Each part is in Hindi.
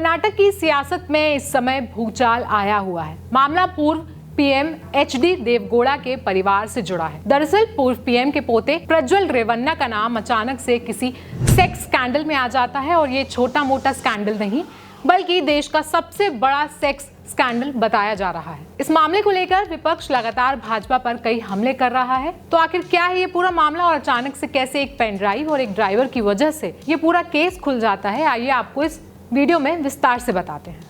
कर्नाटक की सियासत में इस समय भूचाल आया हुआ है। मामला पूर्व पीएम एचडी देवगौड़ा के परिवार से जुड़ा है। दरअसल पूर्व पीएम के पोते प्रज्वल रेवन्ना का नाम अचानक से किसी सेक्स स्कैंडल में आ जाता है और ये छोटा मोटा स्कैंडल नहीं बल्कि देश का सबसे बड़ा सेक्स स्कैंडल बताया जा रहा है। इस मामले को लेकर विपक्ष लगातार भाजपा पर कई हमले कर रहा है। तो आखिर क्या है ये पूरा मामला और अचानक से कैसे एक पेन ड्राइव और एक ड्राइवर की वजह से ये पूरा केस खुल जाता है, आइए आपको इस वीडियो में विस्तार से बताते हैं।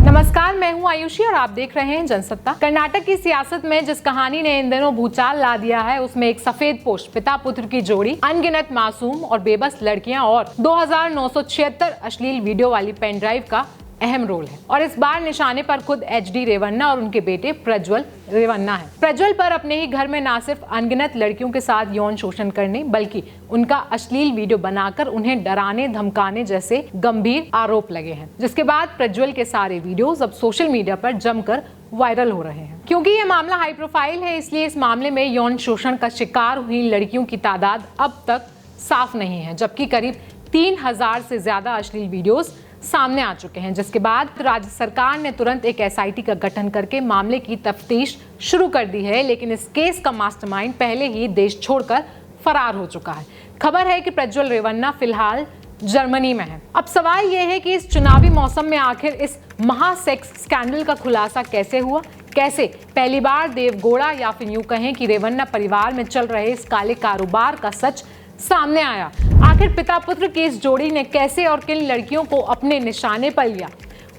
नमस्कार, मैं हूं आयुषी और आप देख रहे हैं जनसत्ता। कर्नाटक की सियासत में जिस कहानी ने इन दिनों भूचाल ला दिया है उसमें एक सफेद पोश पिता पुत्र की जोड़ी, अनगिनत मासूम और बेबस लड़कियां और 2976 अश्लील वीडियो वाली पेन ड्राइव का अहम रोल है। और इस बार निशाने पर खुद एचडी रेवन्ना और उनके बेटे प्रज्वल रेवन्ना है। प्रज्वल पर अपने ही घर में न सिर्फ अनगिनत लड़कियों के साथ यौन शोषण करने बल्कि उनका अश्लील वीडियो बनाकर उन्हें डराने धमकाने जैसे गंभीर आरोप लगे हैं, जिसके बाद प्रज्वल के सारे वीडियोस अब सोशल मीडिया पर जमकर वायरल हो रहे हैं। क्योंकि ये मामला हाई प्रोफाइल है, इसलिए इस मामले में यौन शोषण का शिकार हुई लड़कियों की तादाद अब तक साफ नहीं है, जबकि करीब 3000 से ज्यादा अश्लील वीडियोस सामने आ चुके हैं। जिसके बाद राज्य सरकार ने तुरंत एक एसआईटी का गठन करके मामले की तफ्तीश शुरू कर दी है, लेकिन इस केस का मास्टरमाइंड पहले ही देश छोड़कर फरार हो चुका है। खबर है कि प्रज्वल रेवन्ना फिलहाल जर्मनी में है। अब सवाल यह है कि इस चुनावी मौसम में आखिर इस महा सेक्स स्कैंडल का खुलासा कैसे हुआ, कैसे पहली बार देवगौड़ा या फिर यूं कहें कि रेवन्ना परिवार में चल रहे इस काले कारोबार का सच सामने आया। आखिर पिता पुत्र की इस जोड़ी ने कैसे और किन लड़कियों को अपने निशाने पर लिया,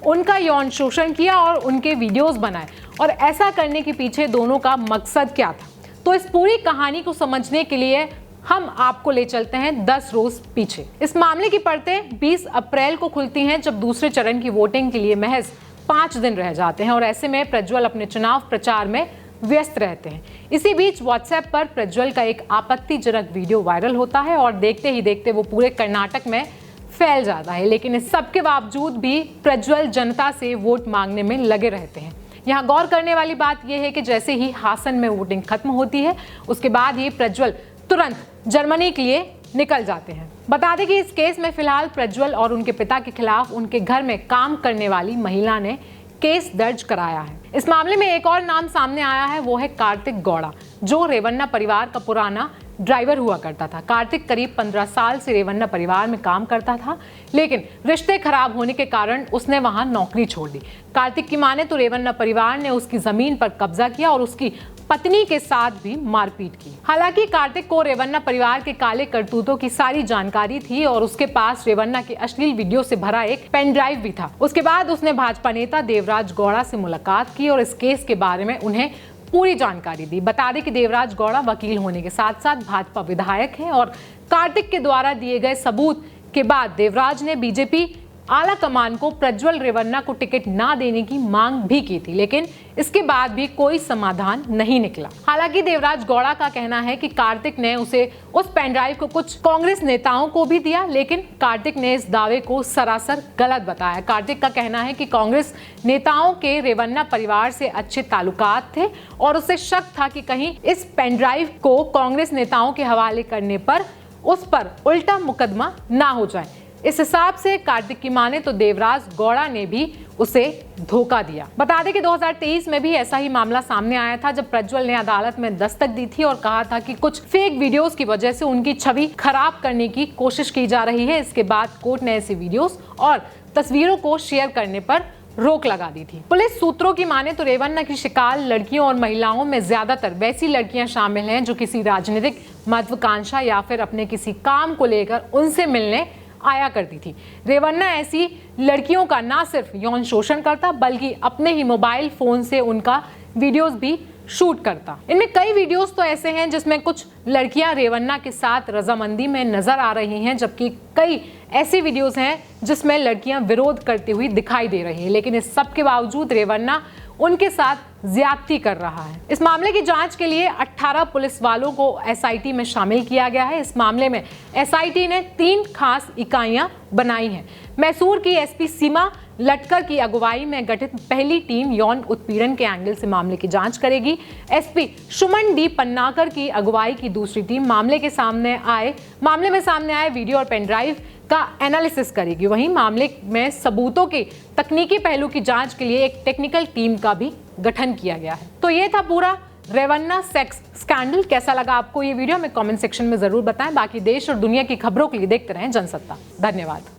उनका यौन शोषण किया और उनके वीडियोस बनाए, और ऐसा करने के पीछे दोनों का मकसद क्या था। तो इस पूरी कहानी को समझने के लिए हम आपको ले चलते हैं 10 रोज पीछे। इस मामले की परतें 20 अप्रैल को खुलती हैं, जब दूसरे चरण की वोटिंग के लिए महज 5 दिन रह जाते हैं और ऐसे में प्रज्वल अपने चुनाव प्रचार में व्यस्त रहते हैं। इसी बीच व्हाट्सएप पर प्रज्वल का एक आपत्तिजनक वीडियो वायरल होता है और देखते ही देखते वो पूरे कर्नाटक में फैल जाता है। लेकिन इस सब के बावजूद भी प्रज्वल जनता से वोट मांगने में लगे रहते हैं। यहाँ गौर करने वाली बात यह है कि जैसे ही हासन में वोटिंग खत्म होती है उसके बाद ही प्रज्वल तुरंत जर्मनी के लिए निकल जाते हैं। बता दें कि इस केस में फिलहाल प्रज्वल और उनके पिता के खिलाफ उनके घर में काम करने वाली महिला ने केस दर्ज कराया है। इस मामले में एक और नाम सामने आया है, वो है कार्तिक गौड़ा, जो रेवन्ना परिवार का पुराना ड्राइवर हुआ करता था। कार्तिक करीब 15 साल से रेवन्ना परिवार में काम करता था, लेकिन रिश्ते खराब होने के कारण उसने वहां नौकरी छोड़ दी। कार्तिक की माने तो रेवन्ना परिवार ने उसकी जमीन पर कब्जा किया और उसकी पत्नी के साथ भी मारपीट की। हालांकि कार्तिक को रेवन्ना परिवार के काले करतूतों की सारी जानकारी थी और उसके पास रेवन्ना के अश्लील वीडियो से भरा एक पेन ड्राइव भी था। उसके बाद उसने भाजपा नेता देवराज गौड़ा से मुलाकात की और इस केस के बारे में उन्हें पूरी जानकारी दी। बता दें कि देवराज गौड़ा वकील होने के साथ साथ भाजपा विधायक हैं और कार्तिक के द्वारा दिए गए सबूत के बाद देवराज ने बीजेपी आला कमान को प्रज्वल रेवन्ना को टिकट ना देने की मांग भी की थी, लेकिन इसके बाद भी कोई समाधान नहीं निकला। हालांकि देवराज गौड़ा का कहना है कि कार्तिक ने उसे उस पेन ड्राइव को कुछ कांग्रेस नेताओं को भी दिया, लेकिन कार्तिक ने इस दावे को सरासर गलत बताया। कार्तिक का कहना है कि कांग्रेस नेताओं के रेवन्ना परिवार से अच्छे ताल्लुकात थे और उसे शक था कि कहीं इस पेन ड्राइव को कांग्रेस नेताओं के हवाले करने पर उस पर उल्टा मुकदमा ना हो जाए। इस हिसाब से कार्तिक की माने तो देवराज गौड़ा ने भी उसे धोखा दिया। बता दें कि 2023 में भी ऐसा ही मामला सामने आया था, जब प्रज्वल ने अदालत में दस्तक दी थी और कहा था कि कुछ फेक वीडियोस की वजह से उनकी छवि खराब करने की कोशिश की जा रही है। इसके बाद कोर्ट ने ऐसे वीडियोस और तस्वीरों को शेयर करने पर रोक लगा दी थी। पुलिस सूत्रों की माने तो रेवन्ना की शिकार लड़कियों और महिलाओं में ज्यादातर वैसी लड़कियां शामिल हैं जो किसी राजनीतिक महत्वाकांक्षा या फिर अपने किसी काम को लेकर उनसे मिलने आया करती थी। रेवन्ना ऐसी लड़कियों का ना सिर्फ यौन शोषण करता बल्कि अपने ही मोबाइल फोन से उनका वीडियोस भी शूट करता। इनमें कई वीडियोस तो ऐसे हैं जिसमें कुछ लड़कियां रेवन्ना के साथ रजामंदी में नजर आ रही हैं, जबकि कई ऐसी वीडियोस हैं जिसमें लड़कियां विरोध करती हुई दिखाई दे रही हैं। लेकिन इस सब के बावजूद रेवन्ना उनके साथ ज्यादती कर रहा है। इस मामले की जांच के लिए 18 पुलिस वालों को एसआईटी में शामिल किया गया है। इस मामले में एसआईटी ने 3 खास इकाइयां बनाई हैं। मैसूर की एसपी सीमा लटकर की अगुवाई में गठित पहली टीम यौन उत्पीड़न के एंगल से मामले की जांच करेगी। एसपी सुमन डी पन्नाकर की अगुवाई की दूसरी टीम मामले में सामने आए वीडियो और पेन ड्राइव का एनालिसिस करेगी। वहीं मामले में सबूतों के तकनीकी पहलू की जांच के लिए एक टेक्निकल टीम का भी गठन किया गया है। तो ये था पूरा रेवन्ना सेक्स स्कैंडल। कैसा लगा आपको ये वीडियो, हमें कमेंट सेक्शन में जरूर बताएं। बाकी देश और दुनिया की खबरों के लिए देखते रहें जनसत्ता। धन्यवाद।